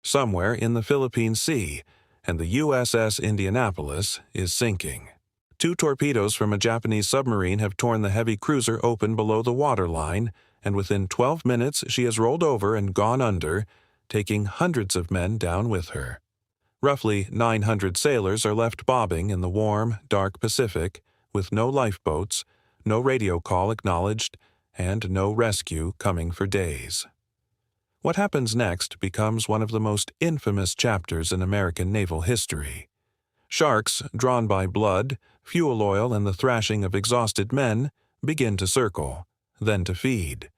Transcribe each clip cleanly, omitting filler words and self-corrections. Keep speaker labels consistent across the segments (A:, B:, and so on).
A: somewhere in the Philippine Sea, and the USS Indianapolis is sinking. 2 torpedoes from a Japanese submarine have torn the heavy cruiser open below the waterline, and within 12 minutes she has rolled over and gone under, taking hundreds of men down with her. Roughly 900 sailors are left bobbing in the warm, dark Pacific, with no lifeboats, no radio call acknowledged, and no rescue coming for days. What happens next becomes one of the most infamous chapters in American naval history. Sharks, drawn by blood, fuel oil, and the thrashing of exhausted men, begin to circle, then to feed.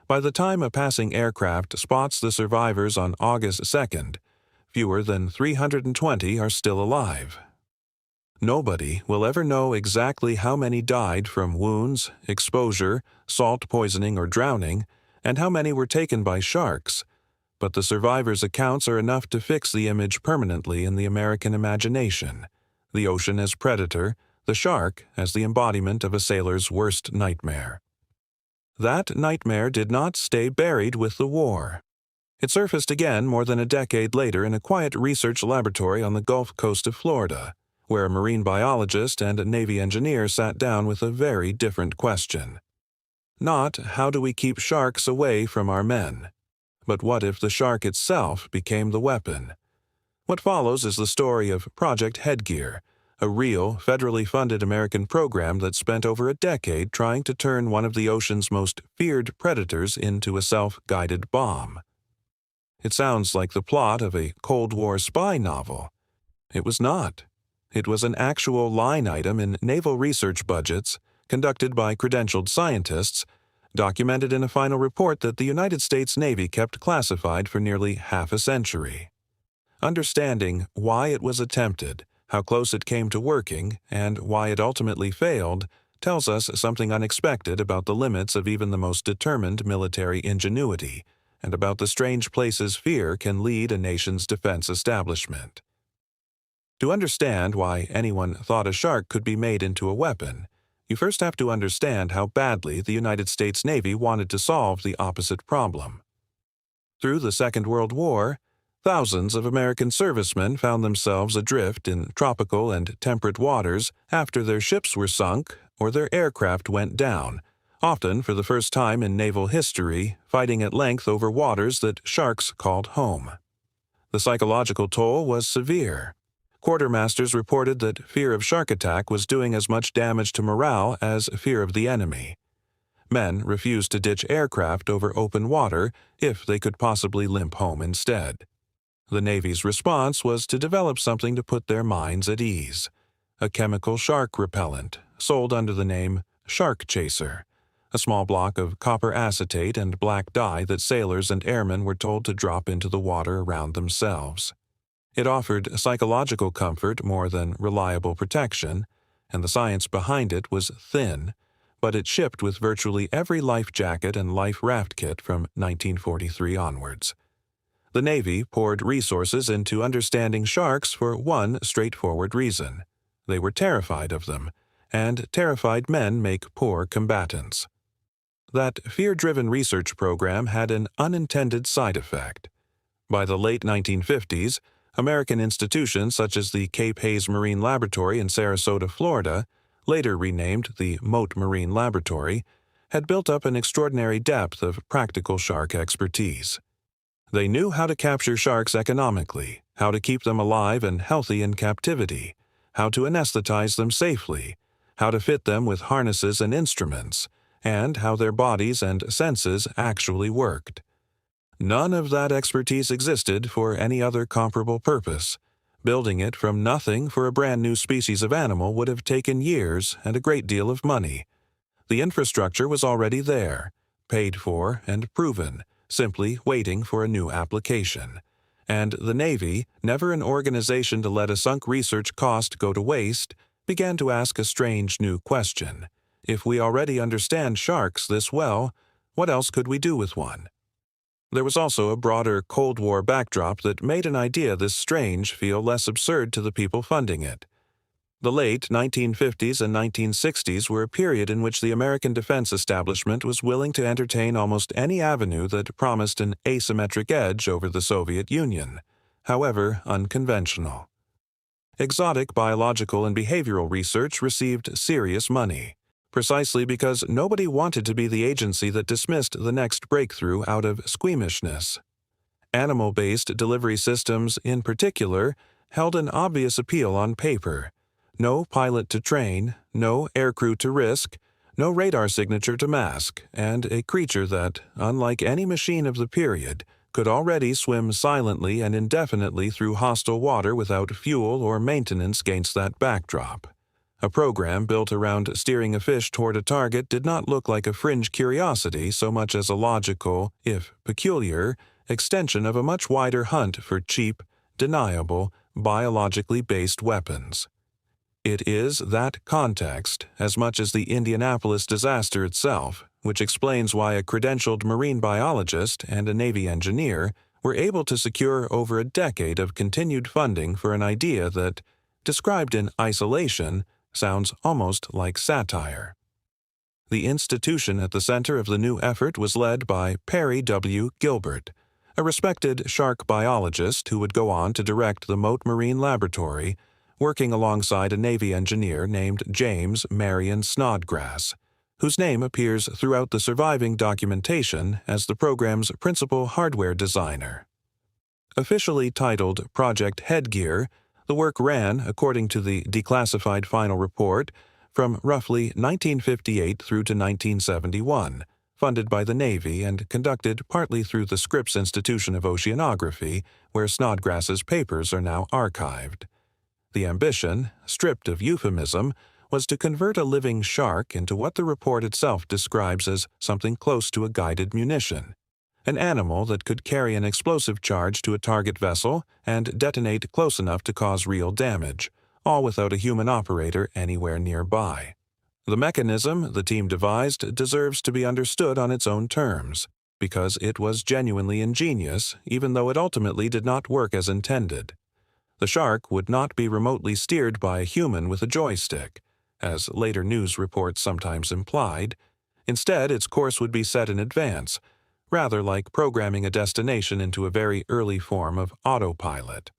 A: By the time a passing aircraft spots the survivors on August 2nd, fewer than 320 are still alive. Nobody will ever know exactly how many died from wounds, exposure, salt poisoning, or drowning, and how many were taken by sharks, but the survivors' accounts are enough to fix the image permanently in the American imagination: the ocean as predator, the shark as the embodiment of a sailor's worst nightmare. That nightmare did not stay buried with the war. It surfaced again more than a decade later in a quiet research laboratory on the Gulf Coast of Florida, where a marine biologist and a Navy engineer sat down with a very different question. Not how do we keep sharks away from our men, but what if the shark itself became the weapon? What follows is the story of Project Headgear, a real, federally funded American program that spent over a decade trying to turn one of the ocean's most feared predators into a self-guided bomb. It sounds like the plot of a Cold War spy novel. It was not. It was an actual line item in naval research budgets, conducted by credentialed scientists, documented in a final report that the United States Navy kept classified for nearly half a century. Understanding why it was attempted, how close it came to working, and why it ultimately failed tells us something unexpected about the limits of even the most determined military ingenuity, and about the strange places fear can lead a nation's defense establishment. To understand why anyone thought a shark could be made into a weapon, you first have to understand how badly the United States Navy wanted to solve the opposite problem. Through the Second World War, thousands of American servicemen found themselves adrift in tropical and temperate waters after their ships were sunk or their aircraft went down, often for the first time in naval history, fighting at length over waters that sharks called home. The psychological toll was severe. Quartermasters reported that fear of shark attack was doing as much damage to morale as fear of the enemy. Men refused to ditch aircraft over open water if they could possibly limp home instead. The Navy's response was to develop something to put their minds at ease: a chemical shark repellent, sold under the name Shark Chaser, a small block of copper acetate and black dye that sailors and airmen were told to drop into the water around themselves. It offered psychological comfort more than reliable protection, and the science behind it was thin, but it shipped with virtually every life jacket and life raft kit from 1943 onwards. The Navy poured resources into understanding sharks for one straightforward reason: they were terrified of them, and terrified men make poor combatants. That fear-driven research program had an unintended side effect. By the late 1950s, American institutions such as the Cape Hayes Marine Laboratory in Sarasota, Florida, later renamed the Mote Marine Laboratory, had built up an extraordinary depth of practical shark expertise. They knew how to capture sharks economically, how to keep them alive and healthy in captivity, how to anesthetize them safely, how to fit them with harnesses and instruments, and how their bodies and senses actually worked. None of that expertise existed for any other comparable purpose. Building it from nothing for a brand new species of animal would have taken years and a great deal of money. The infrastructure was already there, paid for and proven, simply waiting for a new application. And the Navy, never an organization to let a sunk research cost go to waste, began to ask a strange new question. If we already understand sharks this well, what else could we do with one? There was also a broader Cold War backdrop that made an idea this strange feel less absurd to the people funding it. The late 1950s and 1960s were a period in which the American defense establishment was willing to entertain almost any avenue that promised an asymmetric edge over the Soviet Union, however unconventional. Exotic biological and behavioral research received serious money, precisely because nobody wanted to be the agency that dismissed the next breakthrough out of squeamishness. Animal-based delivery systems, in particular, held an obvious appeal on paper. No pilot to train, no aircrew to risk, no radar signature to mask, and a creature that, unlike any machine of the period, could already swim silently and indefinitely through hostile water without fuel or maintenance against that backdrop. A program built around steering a fish toward a target did not look like a fringe curiosity so much as a logical, if peculiar, extension of a much wider hunt for cheap, deniable, biologically based weapons. It is that context, as much as the Indianapolis disaster itself, which explains why a credentialed marine biologist and a Navy engineer were able to secure over a decade of continued funding for an idea that, described in isolation, sounds almost like satire. The institution at the center of the new effort was led by Perry W. Gilbert, a respected shark biologist who would go on to direct the Mote Marine Laboratory, working alongside a Navy engineer named James Marion Snodgrass, whose name appears throughout the surviving documentation as the program's principal hardware designer. Officially titled Project Headgear, the work ran, according to the declassified final report, from roughly 1958 through to 1971, funded by the Navy and conducted partly through the Scripps Institution of Oceanography, where Snodgrass's papers are now archived. The ambition, stripped of euphemism, was to convert a living shark into what the report itself describes as something close to a guided munition, an animal that could carry an explosive charge to a target vessel and detonate close enough to cause real damage, all without a human operator anywhere nearby. The mechanism the team devised deserves to be understood on its own terms, because it was genuinely ingenious, even though it ultimately did not work as intended. The shark would not be remotely steered by a human with a joystick, as later news reports sometimes implied. Instead, its course would be set in advance, rather like programming a destination into a very early form of autopilot.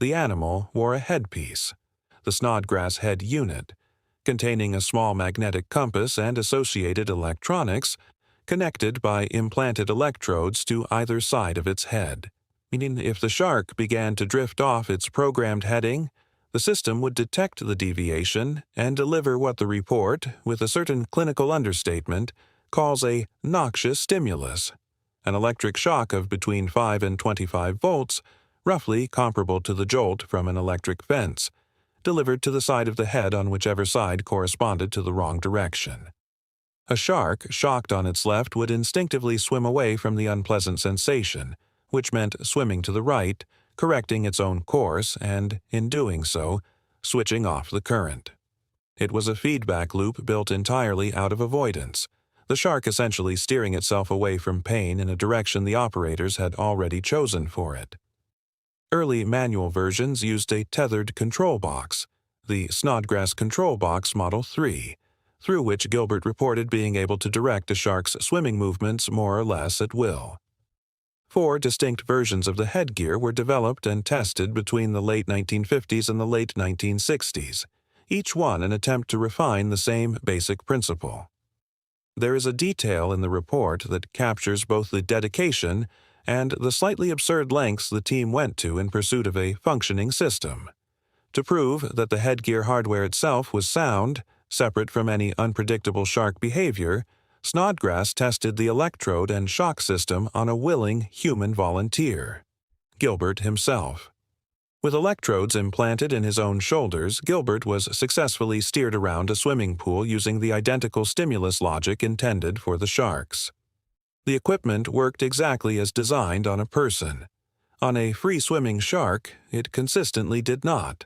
A: The animal wore a headpiece, the Snodgrass head unit, containing a small magnetic compass and associated electronics, connected by implanted electrodes to either side of its head, meaning if the shark began to drift off its programmed heading, the system would detect the deviation and deliver what the report, with a certain clinical understatement, calls a noxious stimulus, an electric shock of between 5 and 25 volts, roughly comparable to the jolt from an electric fence, delivered to the side of the head on whichever side corresponded to the wrong direction. A shark shocked on its left would instinctively swim away from the unpleasant sensation, which meant swimming to the right, correcting its own course, and, in doing so, switching off the current. It was a feedback loop built entirely out of avoidance, the shark essentially steering itself away from pain in a direction the operators had already chosen for it. Early manual versions used a tethered control box, the Snodgrass Control Box Model 3, through which Gilbert reported being able to direct a shark's swimming movements more or less at will. 4 distinct versions of the headgear were developed and tested between the late 1950s and the late 1960s, each one an attempt to refine the same basic principle. There is a detail in the report that captures both the dedication and the slightly absurd lengths the team went to in pursuit of a functioning system. To prove that the headgear hardware itself was sound, separate from any unpredictable shark behavior, Snodgrass tested the electrode and shock system on a willing human volunteer, Gilbert himself. With electrodes implanted in his own shoulders, Gilbert was successfully steered around a swimming pool using the identical stimulus logic intended for the sharks. The equipment worked exactly as designed on a person. On a free-swimming shark, it consistently did not,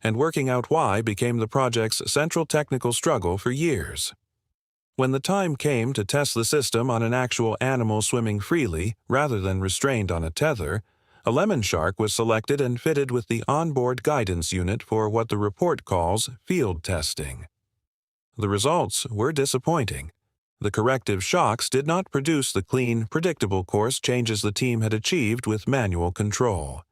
A: and working out why became the project's central technical struggle for years. When the time came to test the system on an actual animal swimming freely rather than restrained on a tether, A lemon shark was selected and fitted with the onboard guidance unit for what the report calls field testing. The results were disappointing. The corrective shocks did not produce the clean, predictable course changes the team had achieved with manual control.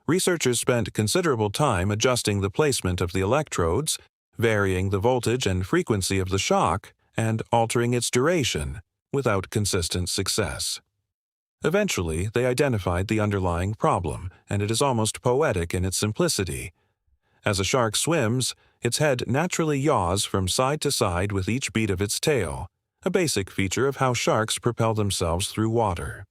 A: Researchers spent considerable time adjusting the placement of the electrodes, varying the voltage and frequency of the shock, and altering its duration, without consistent success. Eventually, they identified the underlying problem, and it is almost poetic in its simplicity. As a shark swims, its head naturally yaws from side to side with each beat of its tail, a basic feature of how sharks propel themselves through water.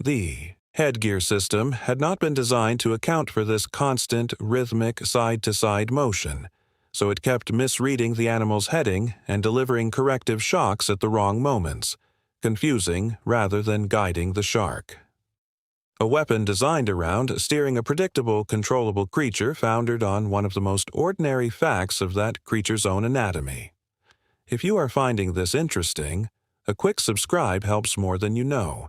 A: The headgear system had not been designed to account for this constant, rhythmic side-to-side motion, so it kept misreading the animal's heading and delivering corrective shocks at the wrong moments, confusing rather than guiding the shark. A weapon designed around steering a predictable, controllable creature foundered on one of the most ordinary facts of that creature's own anatomy. If you are finding this interesting, a quick subscribe helps more than you know.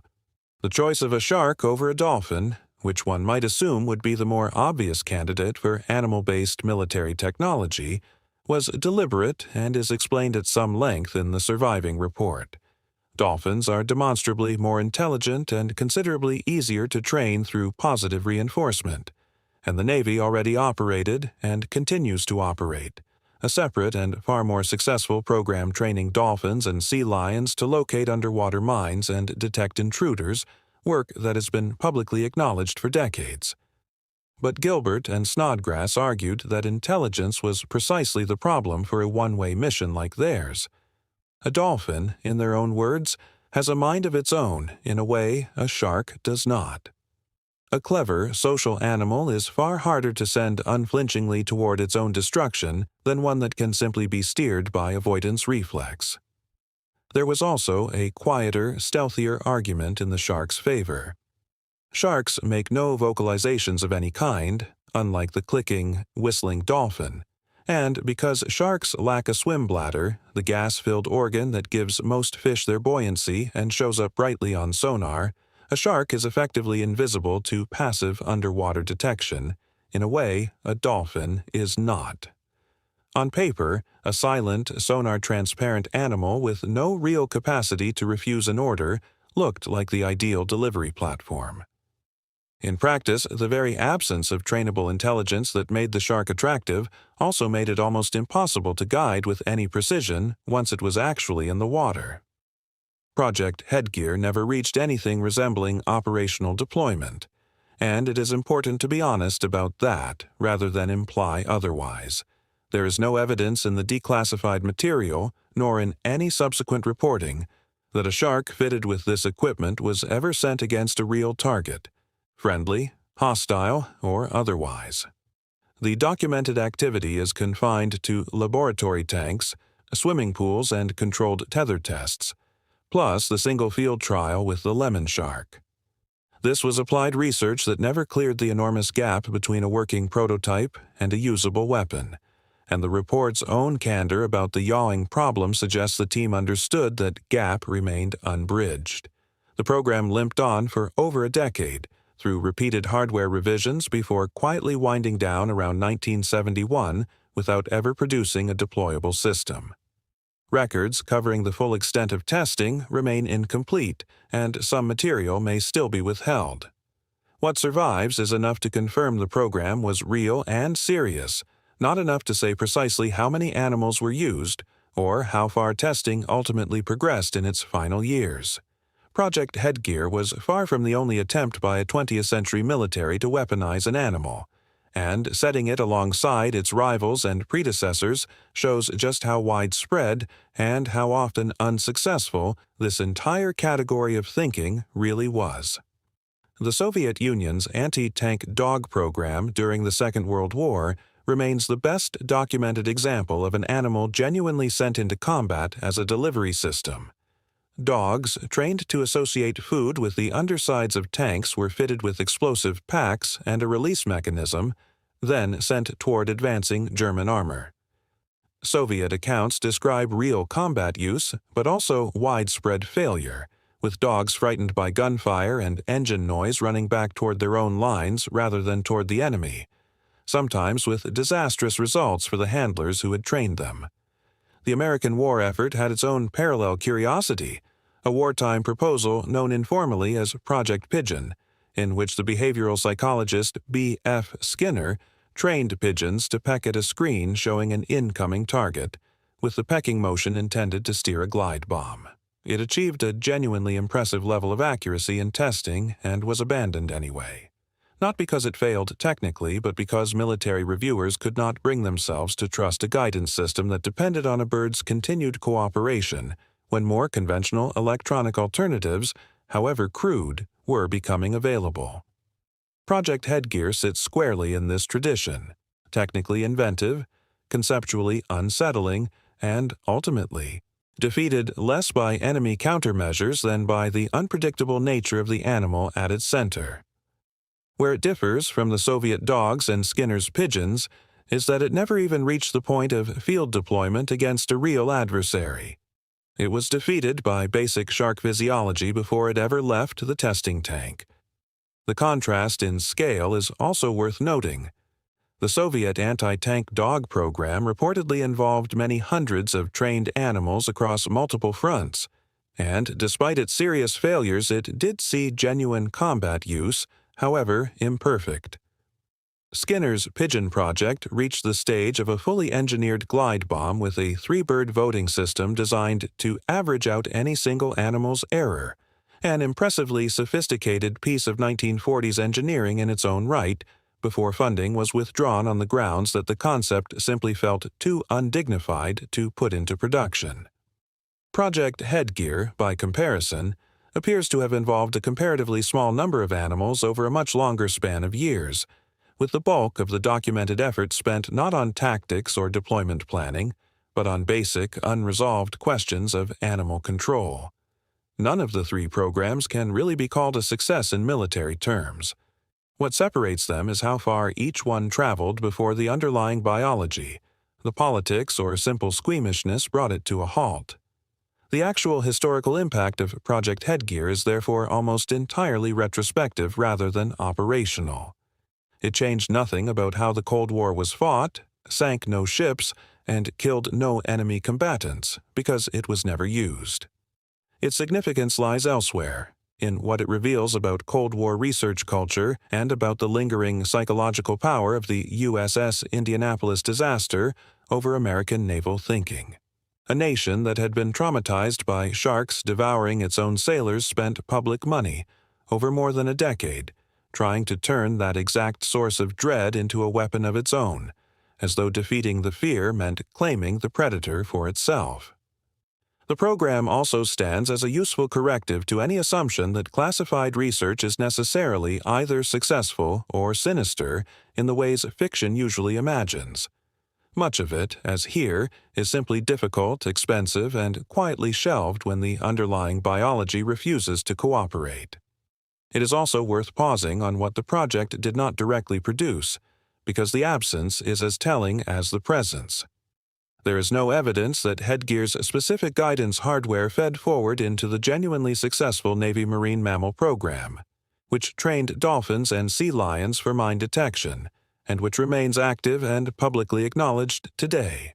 A: The choice of a shark over a dolphin, which one might assume would be the more obvious candidate for animal-based military technology, was deliberate and is explained at some length in the surviving report. Dolphins are demonstrably more intelligent and considerably easier to train through positive reinforcement, and the Navy already operated and continues to operate a separate and far more successful program training dolphins and sea lions to locate underwater mines and detect intruders, work that has been publicly acknowledged for decades. But Gilbert and Snodgrass argued that intelligence was precisely the problem for a one-way mission like theirs. A dolphin, in their own words, has a mind of its own in a way a shark does not. A clever, social animal is far harder to send unflinchingly toward its own destruction than one that can simply be steered by avoidance reflex. There was also a quieter, stealthier argument in the shark's favor. Sharks make no vocalizations of any kind, unlike the clicking, whistling dolphin. And because sharks lack a swim bladder, the gas-filled organ that gives most fish their buoyancy and shows up brightly on sonar, a shark is effectively invisible to passive underwater detection. In a way, a dolphin is not. On paper, a silent, sonar-transparent animal with no real capacity to refuse an order looked like the ideal delivery platform. In practice, the very absence of trainable intelligence that made the shark attractive also made it almost impossible to guide with any precision once it was actually in the water. Project Headgear never reached anything resembling operational deployment, and it is important to be honest about that rather than imply otherwise. There is no evidence in the declassified material, nor in any subsequent reporting, that a shark fitted with this equipment was ever sent against a real target, friendly, hostile, or otherwise. The documented activity is confined to laboratory tanks, swimming pools, and controlled tether tests, plus the single field trial with the lemon shark. This was applied research that never cleared the enormous gap between a working prototype and a usable weapon, and the report's own candor about the yawing problem suggests the team understood that gap remained unbridged. The program limped on for over a decade, through repeated hardware revisions before quietly winding down around 1971 without ever producing a deployable system. Records covering the full extent of testing remain incomplete, and some material may still be withheld. What survives is enough to confirm the program was real and serious, not enough to say precisely how many animals were used or how far testing ultimately progressed in its final years. Project Headgear was far from the only attempt by a 20th century military to weaponize an animal, and setting it alongside its rivals and predecessors shows just how widespread and how often unsuccessful this entire category of thinking really was. The Soviet Union's anti-tank dog program during the Second World War remains the best documented example of an animal genuinely sent into combat as a delivery system. Dogs, trained to associate food with the undersides of tanks, were fitted with explosive packs and a release mechanism, then sent toward advancing German armor. Soviet accounts describe real combat use, but also widespread failure, with dogs frightened by gunfire and engine noise running back toward their own lines rather than toward the enemy, sometimes with disastrous results for the handlers who had trained them. The American war effort had its own parallel curiosity, a wartime proposal known informally as Project Pigeon, in which the behavioral psychologist B.F. Skinner trained pigeons to peck at a screen showing an incoming target, with the pecking motion intended to steer a glide bomb. It achieved a genuinely impressive level of accuracy in testing and was abandoned anyway. Not because it failed technically, but because military reviewers could not bring themselves to trust a guidance system that depended on a bird's continued cooperation when more conventional electronic alternatives, however crude, were becoming available. Project Headgear sits squarely in this tradition, technically inventive, conceptually unsettling, and, ultimately, defeated less by enemy countermeasures than by the unpredictable nature of the animal at its center. Where it differs from the Soviet dogs and Skinner's pigeons is that it never even reached the point of field deployment against a real adversary. It was defeated by basic shark physiology before it ever left the testing tank. The contrast in scale is also worth noting. The Soviet anti-tank dog program reportedly involved many hundreds of trained animals across multiple fronts, and despite its serious failures, it did see genuine combat use, however imperfect. Skinner's Pigeon project reached the stage of a fully engineered glide bomb with a three-bird voting system designed to average out any single animal's error, an impressively sophisticated piece of 1940s engineering in its own right, before funding was withdrawn on the grounds that the concept simply felt too undignified to put into production. Project Headgear, by comparison, appears to have involved a comparatively small number of animals over a much longer span of years, with the bulk of the documented effort spent not on tactics or deployment planning, but on basic, unresolved questions of animal control. None of the three programs can really be called a success in military terms. What separates them is how far each one traveled before the underlying biology, the politics or simple squeamishness brought it to a halt. The actual historical impact of Project Headgear is therefore almost entirely retrospective rather than operational. It changed nothing about how the Cold War was fought, sank no ships, and killed no enemy combatants, because it was never used. Its significance lies elsewhere, in what it reveals about Cold War research culture and about the lingering psychological power of the USS Indianapolis disaster over American naval thinking. A nation that had been traumatized by sharks devouring its own sailors spent public money, over more than a decade, trying to turn that exact source of dread into a weapon of its own, as though defeating the fear meant claiming the predator for itself. The program also stands as a useful corrective to any assumption that classified research is necessarily either successful or sinister in the ways fiction usually imagines. Much of it, as here, is simply difficult, expensive, and quietly shelved when the underlying biology refuses to cooperate. It is also worth pausing on what the project did not directly produce, because the absence is as telling as the presence. There is no evidence that Headgear's specific guidance hardware fed forward into the genuinely successful Navy marine mammal program, which trained dolphins and sea lions for mine detection, and which remains active and publicly acknowledged today.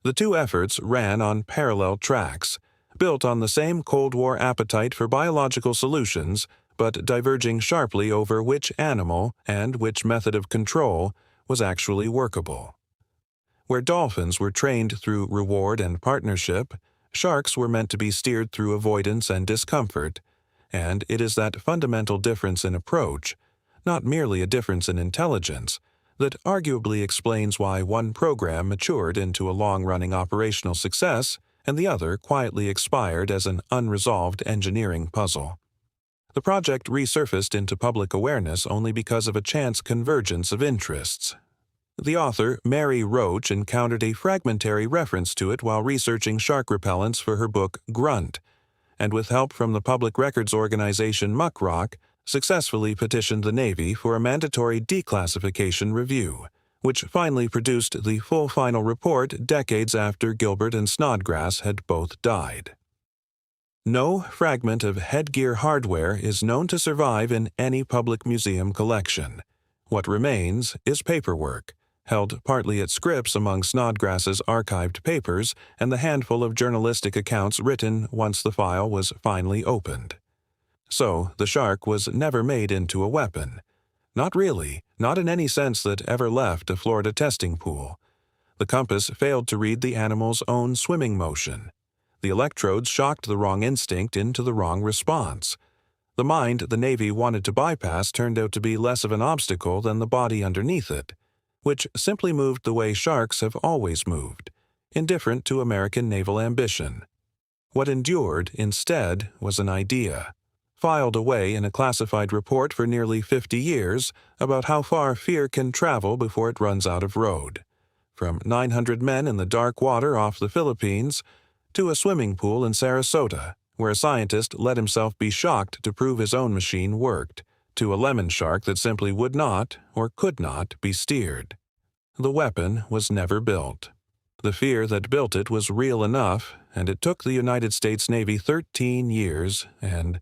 A: The two efforts ran on parallel tracks, built on the same Cold War appetite for biological solutions, but diverging sharply over which animal and which method of control was actually workable. Where dolphins were trained through reward and partnership, sharks were meant to be steered through avoidance and discomfort, and it is that fundamental difference in approach, not merely a difference in intelligence, that arguably explains why one program matured into a long-running operational success and the other quietly expired as an unresolved engineering puzzle. The project resurfaced into public awareness only because of a chance convergence of interests. The author, Mary Roach, encountered a fragmentary reference to it while researching shark repellents for her book Grunt, and with help from the public records organization Muckrock, successfully petitioned the Navy for a mandatory declassification review, which finally produced the full final report decades after Gilbert and Snodgrass had both died. No fragment of Headgear hardware is known to survive in any public museum collection. What remains is paperwork, held partly at Scripps among Snodgrass's archived papers and the handful of journalistic accounts written once the file was finally opened. So, the shark was never made into a weapon. Not really, not in any sense that ever left a Florida testing pool. The compass failed to read the animal's own swimming motion. The electrodes shocked the wrong instinct into the wrong response. The mind the Navy wanted to bypass turned out to be less of an obstacle than the body underneath it, which simply moved the way sharks have always moved, indifferent to American naval ambition. What endured, instead, was an idea, filed away in a classified report for nearly 50 years about how far fear can travel before it runs out of road. From 900 men in the dark water off the Philippines to a swimming pool in Sarasota, where a scientist let himself be shocked to prove his own machine worked, to a lemon shark that simply would not, or could not, be steered. The weapon was never built. The fear that built it was real enough, and it took the United States Navy 13 years and